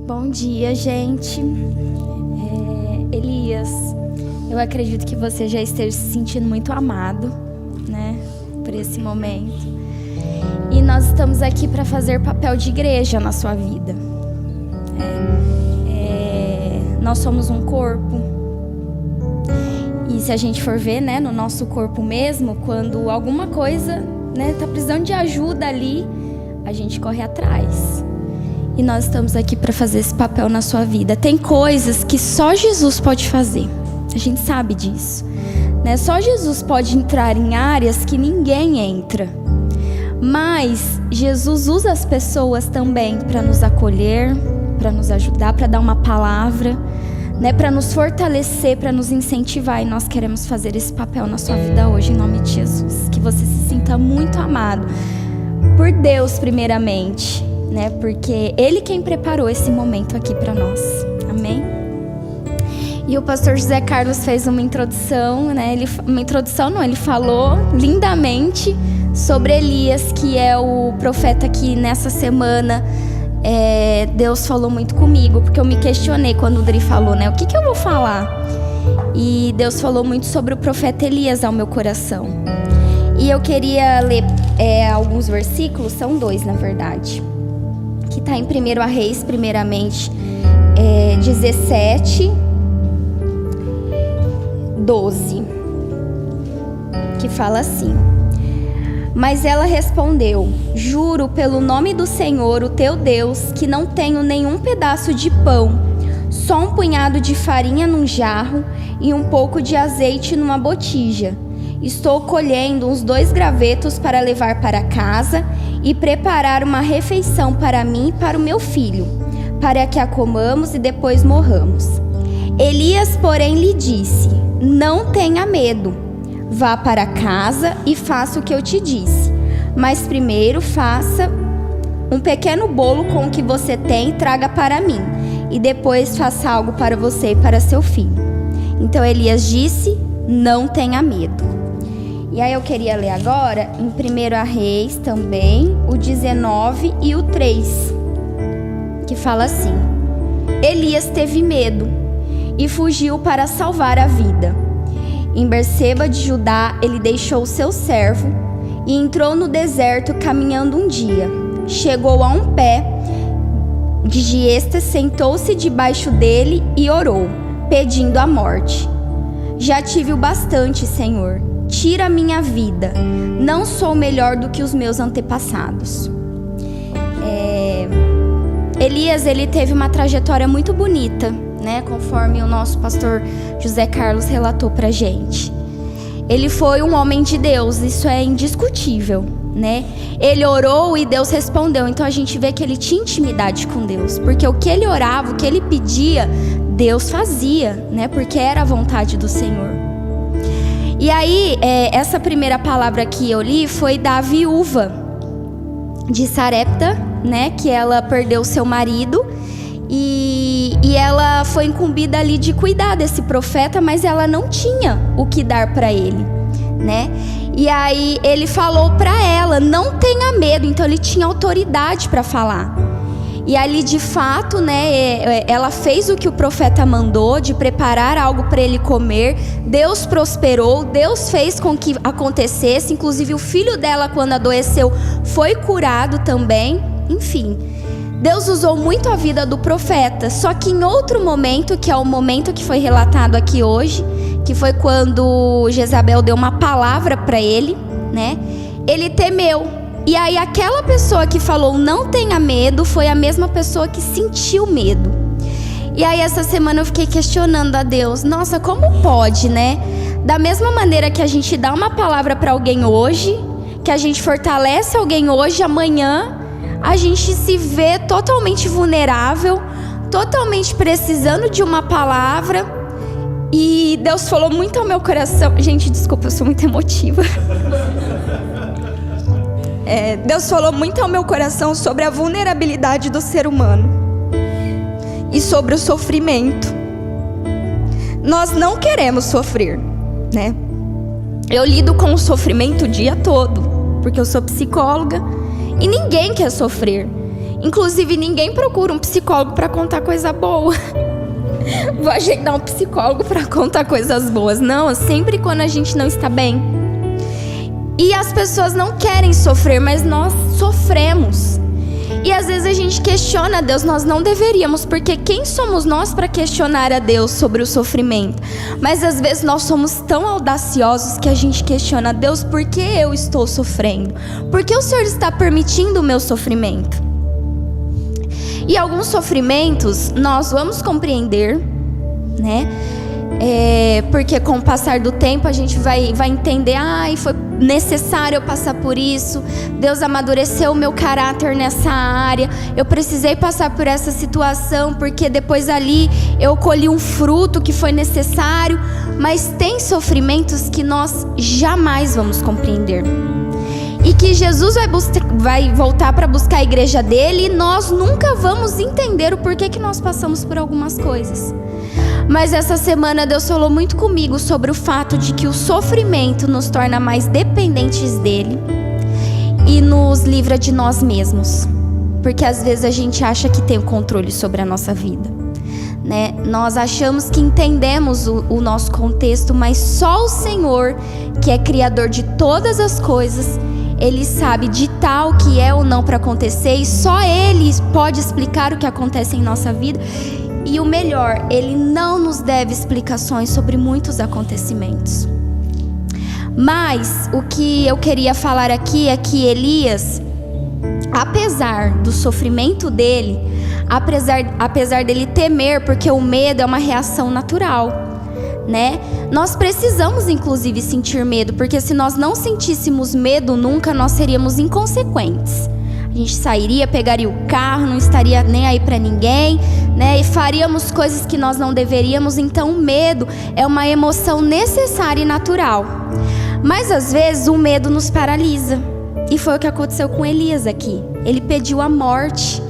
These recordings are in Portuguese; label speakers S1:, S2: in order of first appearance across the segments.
S1: Bom dia, gente. Elias, eu acredito que você já esteja se sentindo muito amado, né, por esse momento. E nós estamos aqui para fazer papel de igreja na sua vida. Nós somos um corpo. E se a gente for ver, né, no nosso corpo mesmo, quando alguma coisa, né, tá precisando de ajuda ali, a gente corre atrás. E nós estamos aqui para fazer esse papel na sua vida. Tem coisas que só Jesus pode fazer. A gente sabe disso, né? Só Jesus pode entrar em áreas que ninguém entra. Mas Jesus usa as pessoas também para nos acolher, para nos ajudar, para dar uma palavra, né? Para nos fortalecer, para nos incentivar. E nós queremos fazer esse papel na sua vida hoje, em nome de Jesus. Que você se sinta muito amado por Deus primeiramente, né? Porque Ele quem preparou esse momento aqui para nós. Amém? E o pastor José Carlos fez uma introdução, né? Ele falou lindamente sobre Elias, que é o profeta que nessa semana Deus falou muito comigo, porque eu me questionei quando o Dri falou, né? O que eu vou falar? E Deus falou muito sobre o profeta Elias ao meu coração. E eu queria ler alguns versículos, são 2 na verdade, que está em 1 Reis, primeiramente, 17, 12, que fala assim: Mas ela respondeu: Juro pelo nome do Senhor, o teu Deus, que não tenho nenhum pedaço de pão, só um punhado de farinha num jarro e um pouco de azeite numa botija. Estou colhendo uns 2 gravetos para levar para casa e preparar uma refeição para mim e para o meu filho, para que a comamos e depois morramos. Elias, porém, lhe disse: Não tenha medo. Vá para casa e faça o que eu te disse. Mas primeiro faça um pequeno bolo com o que você tem e traga para mim. E depois faça algo para você e para seu filho. Então Elias disse: Não tenha medo. E aí eu queria ler agora em 1 Reis também, o 19 e o 3, que fala assim: Elias teve medo e fugiu para salvar a vida. Em Berseba de Judá, ele deixou seu servo e entrou no deserto caminhando um dia. Chegou a um pé de giesta, sentou-se debaixo dele e orou, pedindo a morte. Já tive o bastante, Senhor. Tira a minha vida. Não sou melhor do que os meus antepassados. Elias, ele teve uma trajetória muito bonita, né? Conforme o nosso pastor José Carlos relatou pra gente. Ele foi um homem de Deus, isso é indiscutível, né? Ele orou e Deus respondeu. Então a gente vê que ele tinha intimidade com Deus, porque o que ele orava, o que ele pedia, Deus fazia, né? Porque era a vontade do Senhor. E aí, essa primeira palavra que eu li foi da viúva de Sarepta, né? Que ela perdeu seu marido e ela foi incumbida ali de cuidar desse profeta, mas ela não tinha o que dar para ele, né? E aí ele falou para ela: não tenha medo. Então ele tinha autoridade para falar. E ali de fato, né, ela fez o que o profeta mandou, de preparar algo para ele comer. Deus prosperou, Deus fez com que acontecesse. Inclusive o filho dela, quando adoeceu, foi curado também. Enfim, Deus usou muito a vida do profeta. Só que em outro momento, que é o momento que foi relatado aqui hoje, que foi quando Jezabel deu uma palavra para ele, né, ele temeu. E aí aquela pessoa que falou não tenha medo foi a mesma pessoa que sentiu medo. E aí essa semana eu fiquei questionando a Deus: nossa, como pode, né? Da mesma maneira que a gente dá uma palavra para alguém hoje, que a gente fortalece alguém hoje, amanhã a gente se vê totalmente vulnerável, totalmente precisando de uma palavra. E Deus falou muito ao meu coração. Gente, desculpa, eu sou muito emotiva. Deus falou muito ao meu coração sobre a vulnerabilidade do ser humano e sobre o sofrimento. Nós não queremos sofrer, né? Eu lido com o sofrimento o dia todo, porque eu sou psicóloga e ninguém quer sofrer. Inclusive, ninguém procura um psicólogo para contar coisa boa. Vou agendar um psicólogo para contar coisas boas. Não, sempre quando a gente não está bem. E as pessoas não querem sofrer, mas nós sofremos. E às vezes a gente questiona a Deus, nós não deveríamos, porque quem somos nós para questionar a Deus sobre o sofrimento? Mas às vezes nós somos tão audaciosos que a gente questiona a Deus, por que eu estou sofrendo? Por que o Senhor está permitindo o meu sofrimento? E alguns sofrimentos nós vamos compreender, né? Porque com o passar do tempo a gente vai entender, foi necessário eu passar por isso, Deus amadureceu o meu caráter nessa área, eu precisei passar por essa situação, porque depois ali eu colhi um fruto que foi necessário. Mas tem sofrimentos que nós jamais vamos compreender, e que Jesus vai voltar para buscar a igreja dele, e nós nunca vamos entender o porquê que nós passamos por algumas coisas. Mas essa semana Deus falou muito comigo sobre o fato de que o sofrimento nos torna mais dependentes dele e nos livra de nós mesmos. Porque às vezes a gente acha que tem o controle sobre a nossa vida, né? Nós achamos que entendemos o nosso contexto, mas só o Senhor, que é criador de todas as coisas, Ele sabe ditar o que é ou não para acontecer, e só Ele pode explicar o que acontece em nossa vida. E o melhor, Ele não nos deve explicações sobre muitos acontecimentos. Mas o que eu queria falar aqui é que Elias, apesar do sofrimento dele, apesar dele temer, porque o medo é uma reação natural, né? Nós precisamos inclusive sentir medo, porque se nós não sentíssemos medo nunca, nós seríamos inconsequentes. A gente sairia, pegaria o carro, não estaria nem aí para ninguém, né? E faríamos coisas que nós não deveríamos. Então o medo é uma emoção necessária e natural. Mas às vezes o medo nos paralisa. E foi o que aconteceu com Elias aqui. Ele pediu a morte,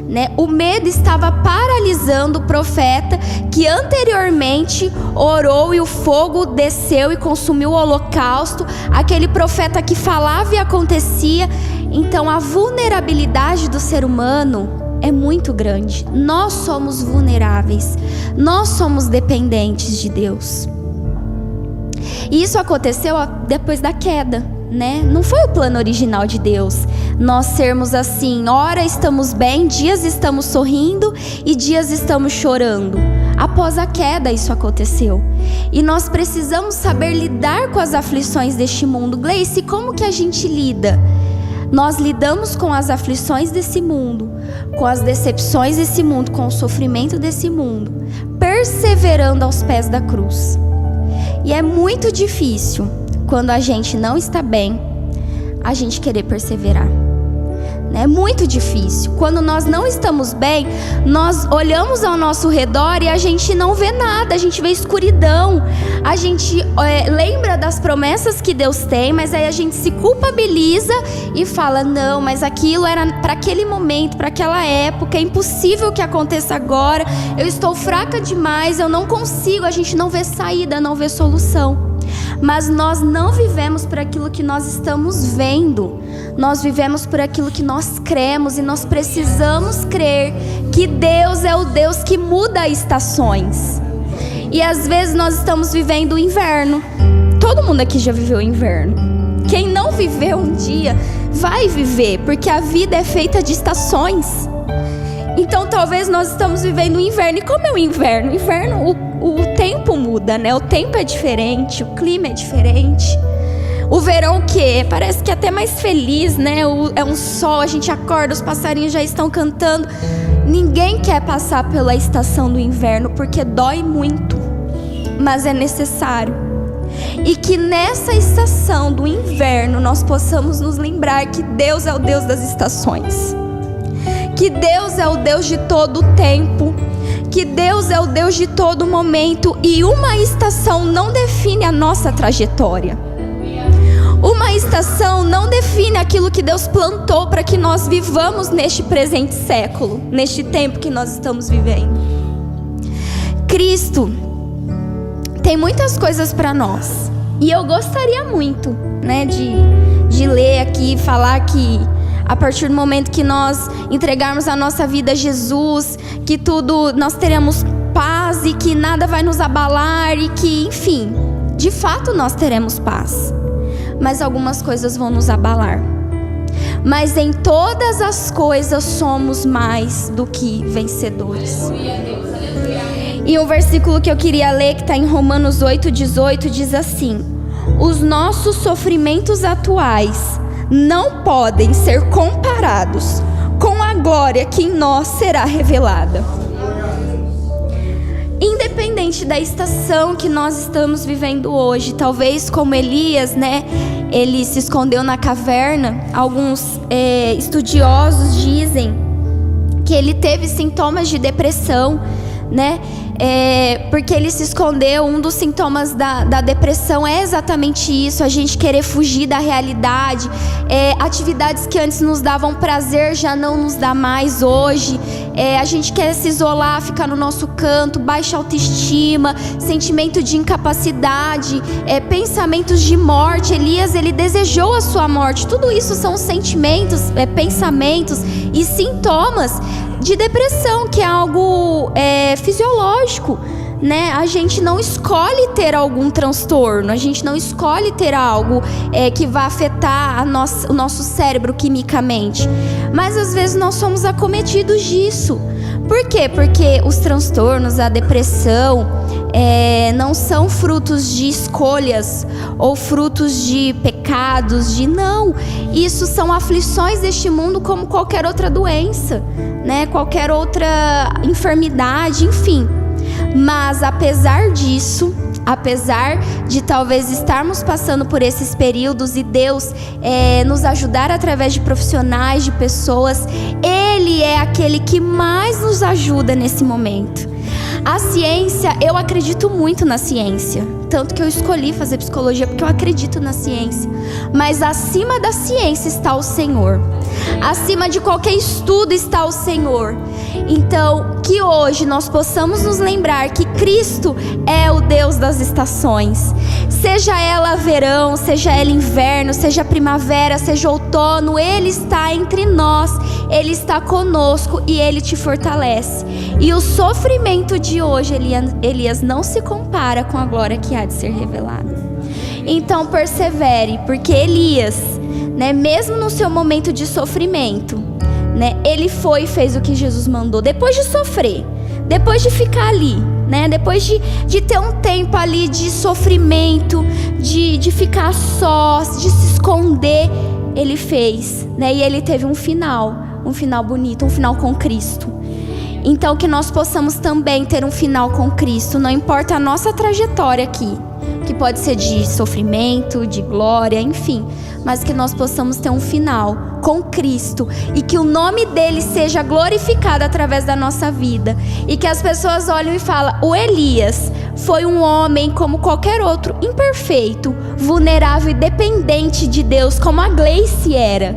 S1: né? O medo estava paralisando o profeta que anteriormente orou e o fogo desceu e consumiu o holocausto. Aquele profeta que falava e acontecia. Então a vulnerabilidade do ser humano é muito grande. Nós somos vulneráveis. Nós somos dependentes de Deus. E isso aconteceu depois da queda, né? Não foi o plano original de Deus nós sermos assim, ora estamos bem, dias estamos sorrindo e dias estamos chorando. Após a queda isso aconteceu. E nós precisamos saber lidar com as aflições deste mundo. Gleice, como que a gente lida? Nós lidamos com as aflições desse mundo, com as decepções desse mundo, com o sofrimento desse mundo, perseverando aos pés da cruz. E é muito difícil, quando a gente não está bem, a gente querer perseverar. É muito difícil. Quando nós não estamos bem, nós olhamos ao nosso redor e a gente não vê nada, a gente vê escuridão. A gente lembra das promessas que Deus tem, mas aí a gente se culpabiliza e fala, não, mas aquilo era para aquele momento, para aquela época, é impossível que aconteça agora, eu estou fraca demais, eu não consigo, a gente não vê saída, não vê solução. Mas nós não vivemos por aquilo que nós estamos vendo. Nós vivemos por aquilo que nós cremos. E nós precisamos crer que Deus é o Deus que muda estações. E às vezes nós estamos vivendo o inverno. Todo mundo aqui já viveu o inverno. Quem não viveu um dia vai viver, porque a vida é feita de estações. Então talvez nós estamos vivendo o inverno. E como é o inverno? O inverno, o tempo muda, né? O tempo é diferente, o clima é diferente. O verão o quê? Parece que é até mais feliz, né? É um sol, a gente acorda, os passarinhos já estão cantando. Ninguém quer passar pela estação do inverno, porque dói muito, mas é necessário. E que nessa estação do inverno nós possamos nos lembrar que Deus é o Deus das estações. Que Deus é o Deus de todo o tempo. Que Deus é o Deus de todo momento. E uma estação não define a nossa trajetória. Uma estação não define aquilo que Deus plantou para que nós vivamos neste presente século, neste tempo que nós estamos vivendo. Cristo tem muitas coisas para nós. E eu gostaria muito, né, de ler aqui e falar que a partir do momento que nós entregarmos a nossa vida a Jesus, que tudo, nós teremos paz e que nada vai nos abalar e que, enfim, de fato nós teremos paz. Mas algumas coisas vão nos abalar. Mas em todas as coisas somos mais do que vencedores. E um versículo que eu queria ler, que está em Romanos 8,18, diz assim: os nossos sofrimentos atuais não podem ser comparados com a glória que em nós será revelada. Independente da estação que nós estamos vivendo hoje, talvez como Elias, né? Ele se escondeu na caverna. Alguns estudiosos dizem que ele teve sintomas de depressão, né? Porque ele se escondeu. Um dos sintomas da depressão é exatamente isso: a gente querer fugir da realidade. Atividades que antes nos davam prazer já não nos dá mais hoje. A gente quer se isolar, ficar no nosso canto, baixa autoestima, sentimento de incapacidade, pensamentos de morte. Elias, ele desejou a sua morte. Tudo isso são sentimentos, pensamentos e sintomas de depressão, que é algo fisiológico, né? A gente não escolhe ter algum transtorno, a gente não escolhe ter algo que vai afetar o nosso cérebro quimicamente, mas às vezes nós somos acometidos disso. Por quê? Porque os transtornos, a depressão, não são frutos de escolhas ou frutos de pecados, não. Isso são aflições deste mundo, como qualquer outra doença, né? Qualquer outra enfermidade, enfim. Mas apesar disso, apesar de talvez estarmos passando por esses períodos e Deus nos ajudar através de profissionais, de pessoas, Ele é aquele que mais nos ajuda nesse momento. A ciência, eu acredito muito na ciência, tanto que eu escolhi fazer psicologia porque eu acredito na ciência. Mas acima da ciência está o Senhor. Acima de qualquer estudo está o Senhor. Então, que hoje nós possamos nos lembrar que Cristo é o Deus das estações. Seja ela verão, seja ela inverno, seja primavera, seja outono, Ele está entre nós, Ele está conosco e Ele te fortalece. E o sofrimento de hoje, Elias, não se compara com a glória que há de ser revelada. Então persevere, porque Elias, né, mesmo no seu momento de sofrimento, né, ele foi e fez o que Jesus mandou. Depois de sofrer, depois de ficar ali, né, depois de ter um tempo ali de sofrimento, de ficar só, de se esconder, ele fez, né, e ele teve um final bonito, um final com Cristo. Então que nós possamos também ter um final com Cristo, não importa a nossa trajetória aqui, que pode ser de sofrimento, de glória, enfim, mas que nós possamos ter um final com Cristo e que o nome dele seja glorificado através da nossa vida, e que as pessoas olhem e falem: o Elias foi um homem como qualquer outro, imperfeito, vulnerável e dependente de Deus, como a Gleice era.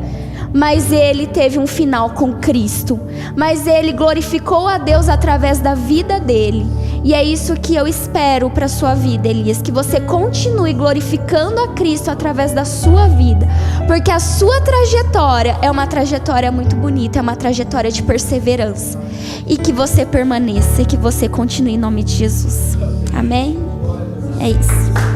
S1: Mas ele teve um final com Cristo. Mas ele glorificou a Deus através da vida dele. E é isso que eu espero para a sua vida, Elias. Que você continue glorificando a Cristo através da sua vida. Porque a sua trajetória é uma trajetória muito bonita. É uma trajetória de perseverança. E que você permaneça. E que você continue em nome de Jesus. Amém? É isso.